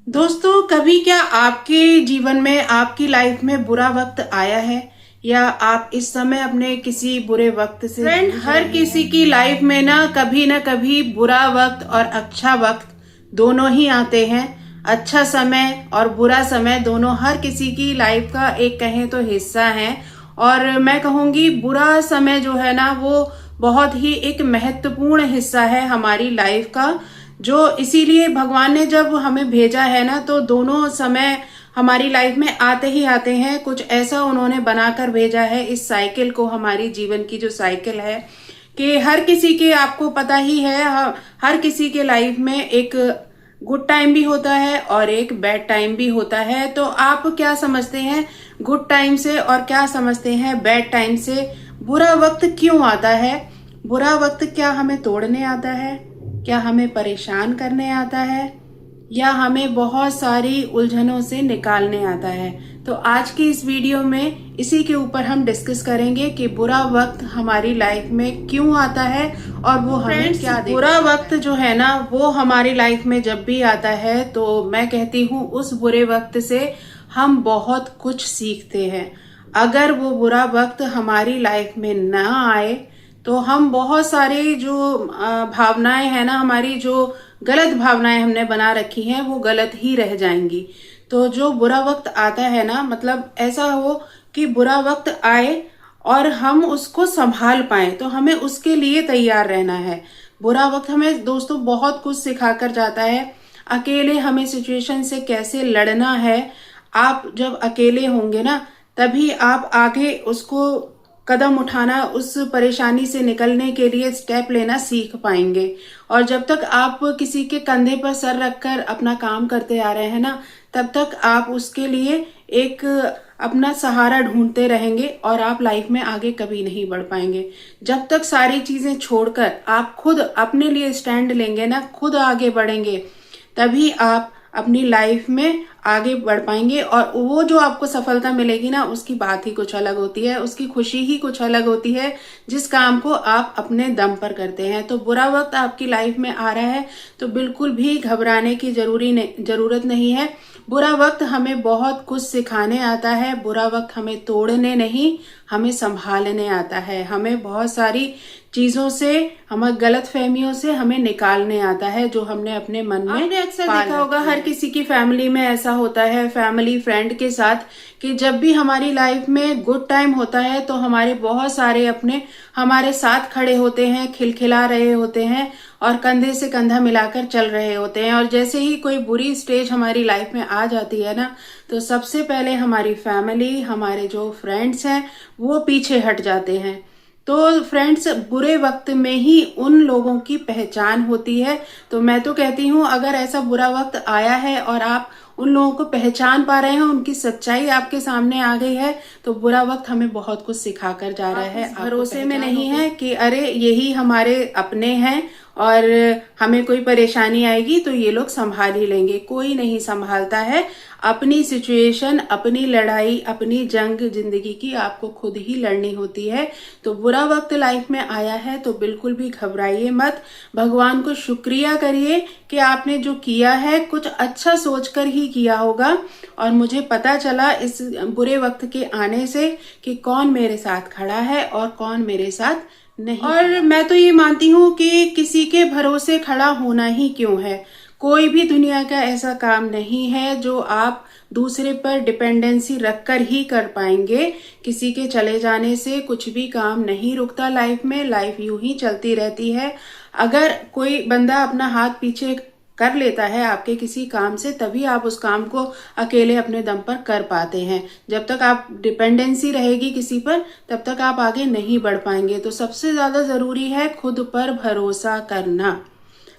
दोस्तों, कभी क्या आपके जीवन में, आपकी लाइफ में बुरा वक्त आया है या आप इस समय अपने किसी बुरे वक्त से फ्रेंड, हर किसी की लाइफ में ना कभी बुरा वक्त और अच्छा वक्त दोनों ही आते हैं। अच्छा समय और बुरा समय दोनों हर किसी की लाइफ का एक कहें तो हिस्सा है। और मैं कहूंगी बुरा समय जो है ना, वो बहुत ही एक महत्वपूर्ण हिस्सा है हमारी लाइफ का, जो इसीलिए भगवान ने जब हमें भेजा है ना, तो दोनों समय हमारी लाइफ में आते ही आते हैं। कुछ ऐसा उन्होंने बनाकर भेजा है इस साइकिल को, हमारी जीवन की जो साइकिल है, कि हर किसी के, आपको पता ही है, हर किसी के लाइफ में एक गुड टाइम भी होता है और एक बैड टाइम भी होता है। तो आप क्या समझते हैं गुड टाइम से और क्या समझते हैं बैड टाइम से? बुरा वक्त क्यों आता है? बुरा वक्त क्या हमें तोड़ने आता है, क्या हमें परेशान करने आता है, या हमें बहुत सारी उलझनों से निकालने आता है? तो आज की इस वीडियो में इसी के ऊपर हम डिस्कस करेंगे कि बुरा वक्त हमारी लाइफ में क्यों आता है और वो हमें क्या देता है। बुरा वक्त जो है ना, वो हमारी लाइफ में जब भी आता है तो मैं कहती हूँ उस बुरे वक्त से हम बहुत कुछ सीखते हैं। अगर वो बुरा वक्त हमारी लाइफ में ना आए तो हम बहुत सारी जो भावनाएं हैं ना, हमारी जो गलत भावनाएं हमने बना रखी हैं, वो गलत ही रह जाएंगी। तो जो बुरा वक्त आता है ना, मतलब ऐसा हो कि बुरा वक्त आए और हम उसको संभाल पाए, तो हमें उसके लिए तैयार रहना है। बुरा वक्त हमें दोस्तों बहुत कुछ सिखा कर जाता है। अकेले हमें सिचुएशन से कैसे लड़ना है, आप जब अकेले होंगे ना, तभी आप आगे उसको कदम उठाना, उस परेशानी से निकलने के लिए स्टेप लेना सीख पाएंगे। और जब तक आप किसी के कंधे पर सर रखकर अपना काम करते आ रहे हैं ना, तब तक आप उसके लिए एक अपना सहारा ढूंढते रहेंगे और आप लाइफ में आगे कभी नहीं बढ़ पाएंगे। जब तक सारी चीजें छोड़कर आप खुद अपने लिए स्टैंड लेंगे ना, खुद आगे बढ़ेंगे, तभी आप अपनी लाइफ में आगे बढ़ पाएंगे। और वो जो आपको सफलता मिलेगी ना, उसकी बात ही कुछ अलग होती है, उसकी खुशी ही कुछ अलग होती है, जिस काम को आप अपने दम पर करते हैं। तो बुरा वक्त आपकी लाइफ में आ रहा है तो बिल्कुल भी घबराने की जरूरत नहीं है। बुरा वक्त हमें बहुत कुछ सिखाने आता है। बुरा वक्त हमें तोड़ने नहीं, हमें संभालने आता है। हमें बहुत सारी चीजों से, हमें गलत फहमियों से हमें निकालने आता है, जो हमने अपने मन में आपने अक्सर देखा होगा। हर किसी की फैमिली में ऐसा होता है, फैमिली फ्रेंड के साथ, कि जब भी हमारी लाइफ में गुड टाइम होता है तो हमारे बहुत सारे अपने हमारे साथ खड़े होते हैं, खिलखिला रहे होते हैं और कंधे से कंधा मिलाकर चल रहे होते हैं। और जैसे ही कोई बुरी स्टेज हमारी लाइफ में आ जाती है ना, तो सबसे पहले हमारी फैमिली, हमारे जो फ्रेंड्स हैं, वो पीछे हट जाते हैं। तो फ्रेंड्स, बुरे वक्त में ही उन लोगों की पहचान होती है। तो मैं तो कहती हूँ, अगर ऐसा बुरा वक्त आया है और आप उन लोगों को पहचान पा रहे हैं, उनकी सच्चाई आपके सामने आ गई है, तो बुरा वक्त हमें बहुत कुछ सिखा कर जा रहा है। भरोसे में नहीं है कि अरे यही हमारे अपने हैं और हमें कोई परेशानी आएगी तो ये लोग संभाल ही लेंगे। कोई नहीं संभालता है। अपनी सिचुएशन, अपनी लड़ाई, अपनी जंग जिंदगी की आपको खुद ही लड़नी होती है। तो बुरा वक्त लाइफ में आया है तो बिल्कुल भी घबराइए मत। भगवान को शुक्रिया करिए कि आपने जो किया है कुछ अच्छा सोचकर ही किया होगा। और मुझे पता चला इस बुरे वक्त के आने से कि कौन मेरे साथ खड़ा है और कौन मेरे साथ नहीं। और मैं तो ये मानती हूँ कि किसी के भरोसे खड़ा होना ही क्यों है। कोई भी दुनिया का ऐसा काम नहीं है जो आप दूसरे पर डिपेंडेंसी रखकर ही कर पाएंगे। किसी के चले जाने से कुछ भी काम नहीं रुकता लाइफ में, लाइफ यूं ही चलती रहती है। अगर कोई बंदा अपना हाथ पीछे कर लेता है आपके किसी काम से, तभी आप उस काम को अकेले अपने दम पर कर पाते हैं। जब तक आप डिपेंडेंसी रहेगी किसी पर, तब तक आप आगे नहीं बढ़ पाएंगे। तो सबसे ज्यादा जरूरी है खुद पर भरोसा करना।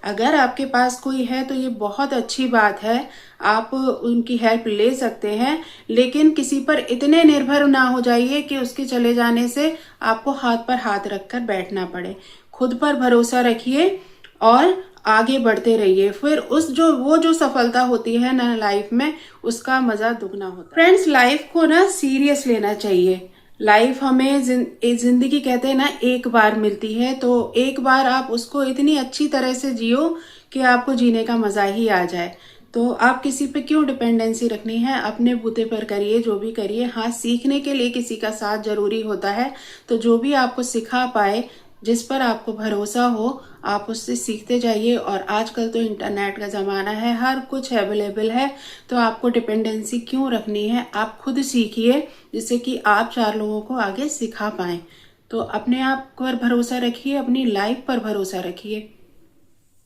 अगर आपके पास कोई है तो ये बहुत अच्छी बात है, आप उनकी हेल्प ले सकते हैं, लेकिन किसी पर इतने निर्भर ना हो जाइए कि उसके चले जाने से आपको हाथ पर हाथ रखकर बैठना पड़े। खुद पर भरोसा रखिए और आगे बढ़ते रहिए। फिर वो जो सफलता होती है ना लाइफ में, उसका मजा दुगना होता है। फ्रेंड्स, लाइफ को ना सीरियस लेना चाहिए। लाइफ हमें जिंदगी कहते हैं ना, एक बार मिलती है, तो एक बार आप उसको इतनी अच्छी तरह से जियो कि आपको जीने का मजा ही आ जाए। तो आप किसी पे क्यों डिपेंडेंसी रखनी है, अपने बूते पर करिए, जो भी करिए। हाँ, सीखने के लिए किसी का साथ जरूरी होता है, तो जो भी आपको सिखा पाए, जिस पर आपको भरोसा हो, आप उससे सीखते जाइए। और आजकल तो इंटरनेट का ज़माना है, हर कुछ अवेलेबल है, तो आपको डिपेंडेंसी क्यों रखनी है। आप खुद सीखिए, जिससे कि आप 4 लोगों को आगे सिखा पाएं। तो अपने आप पर भरोसा रखिए, अपनी लाइफ पर भरोसा रखिए।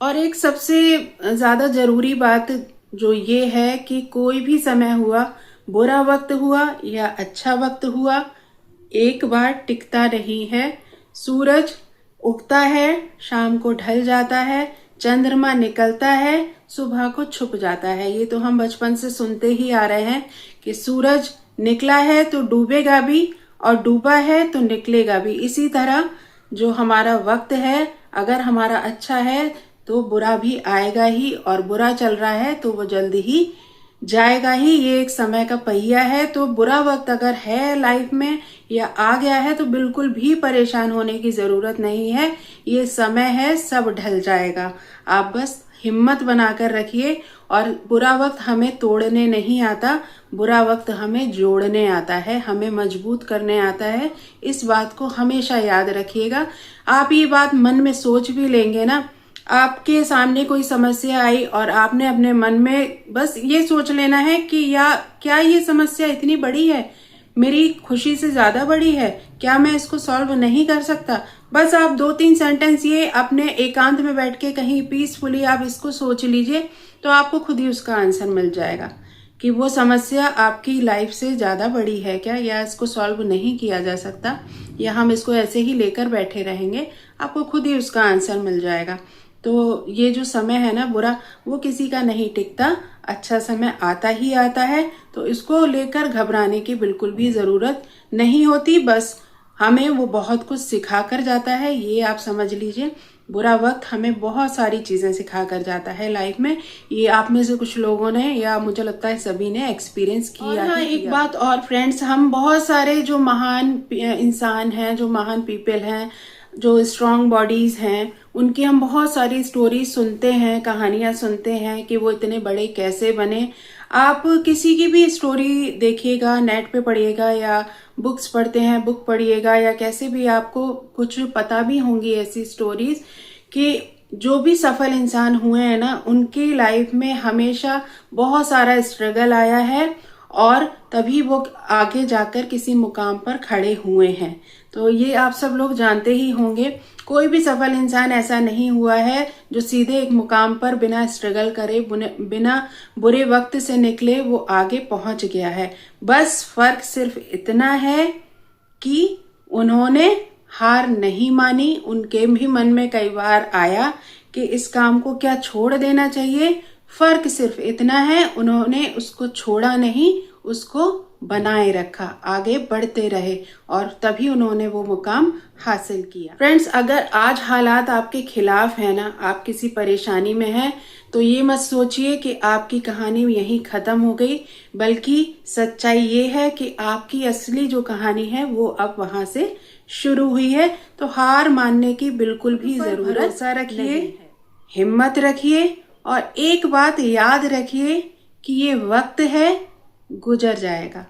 और एक सबसे ज़्यादा ज़रूरी बात जो ये है कि कोई भी समय हुआ, बुरा वक्त हुआ या अच्छा वक्त हुआ, एक बार टिकता नहीं है। सूरज उगता है, शाम को ढल जाता है, चंद्रमा निकलता है, सुबह को छुप जाता है। ये तो हम बचपन से सुनते ही आ रहे हैं कि सूरज निकला है तो डूबेगा भी, और डूबा है तो निकलेगा भी। इसी तरह जो हमारा वक्त है, अगर हमारा अच्छा है तो बुरा भी आएगा ही, और बुरा चल रहा है तो वो जल्दी ही जाएगा ही। ये एक समय का पहिया है। तो बुरा वक्त अगर है लाइफ में या आ गया है, तो बिल्कुल भी परेशान होने की जरूरत नहीं है। ये समय है, सब ढल जाएगा। आप बस हिम्मत बनाकर रखिए। और बुरा वक्त हमें तोड़ने नहीं आता, बुरा वक्त हमें जोड़ने आता है, हमें मजबूत करने आता है। इस बात को हमेशा याद रखिएगा। आप ये बात मन में सोच भी लेंगे ना, आपके सामने कोई समस्या आई और आपने अपने मन में बस ये सोच लेना है कि या क्या ये समस्या इतनी बड़ी है, मेरी खुशी से ज्यादा बड़ी है, क्या मैं इसको सॉल्व नहीं कर सकता। बस आप 2-3 सेंटेंस ये अपने एकांत में बैठ के कहीं पीसफुली आप इसको सोच लीजिए, तो आपको खुद ही उसका आंसर मिल जाएगा कि वो समस्या आपकी लाइफ से ज्यादा बड़ी है क्या, या इसको सॉल्व नहीं किया जा सकता, या हम इसको ऐसे ही लेकर बैठे रहेंगे। आपको खुद ही उसका आंसर मिल जाएगा। तो ये जो समय है ना बुरा, वो किसी का नहीं टिकता, अच्छा समय आता ही आता है। तो इसको लेकर घबराने की बिल्कुल भी जरूरत नहीं होती। बस हमें वो बहुत कुछ सिखा कर जाता है, ये आप समझ लीजिए। बुरा वक्त हमें बहुत सारी चीजें सिखा कर जाता है लाइफ में। ये आप में से कुछ लोगों ने, या मुझे लगता है सभी ने एक्सपीरियंस किया है। हाँ, एक बात और फ्रेंड्स, हम बहुत सारे जो महान इंसान हैं, जो महान पीपल हैं, जो स्ट्रॉन्ग बॉडीज हैं, उनकी हम बहुत सारी स्टोरीज सुनते हैं, कहानियां सुनते हैं कि वो इतने बड़े कैसे बने। आप किसी की भी स्टोरी देखिएगा, नेट पे पढ़िएगा, या बुक्स पढ़ते हैं, बुक पढ़िएगा, या कैसे भी आपको कुछ पता भी होंगी ऐसी स्टोरीज कि जो भी सफल इंसान हुए हैं ना, उनकी लाइफ में हमेशा बहुत सारा स्ट्रगल आया है, और तभी वो आगे जाकर किसी मुकाम पर खड़े हुए हैं। तो ये आप सब लोग जानते ही होंगे। कोई भी सफल इंसान ऐसा नहीं हुआ है जो सीधे एक मुकाम पर बिना स्ट्रगल करे, बिना बुरे वक्त से निकले वो आगे पहुंच गया है। बस फर्क सिर्फ इतना है कि उन्होंने हार नहीं मानी। उनके भी मन में कई बार आया कि इस काम को क्या छोड़ देना चाहिए। फर्क सिर्फ इतना है, उन्होंने उसको छोड़ा नहीं, उसको बनाए रखा, आगे बढ़ते रहे, और तभी उन्होंने वो मुकाम हासिल किया। फ्रेंड्स, अगर आज हालात आपके खिलाफ है ना, आप किसी परेशानी में हैं, तो ये मत सोचिए कि आपकी कहानी यहीं खत्म हो गई, बल्कि सच्चाई ये है कि आपकी असली जो कहानी है वो अब वहां से शुरू हुई है। तो हार मानने की बिल्कुल भी जरूरत रखिए, हिम्मत रखिए, और एक बात याद रखिए कि ये वक्त है, गुजर जाएगा।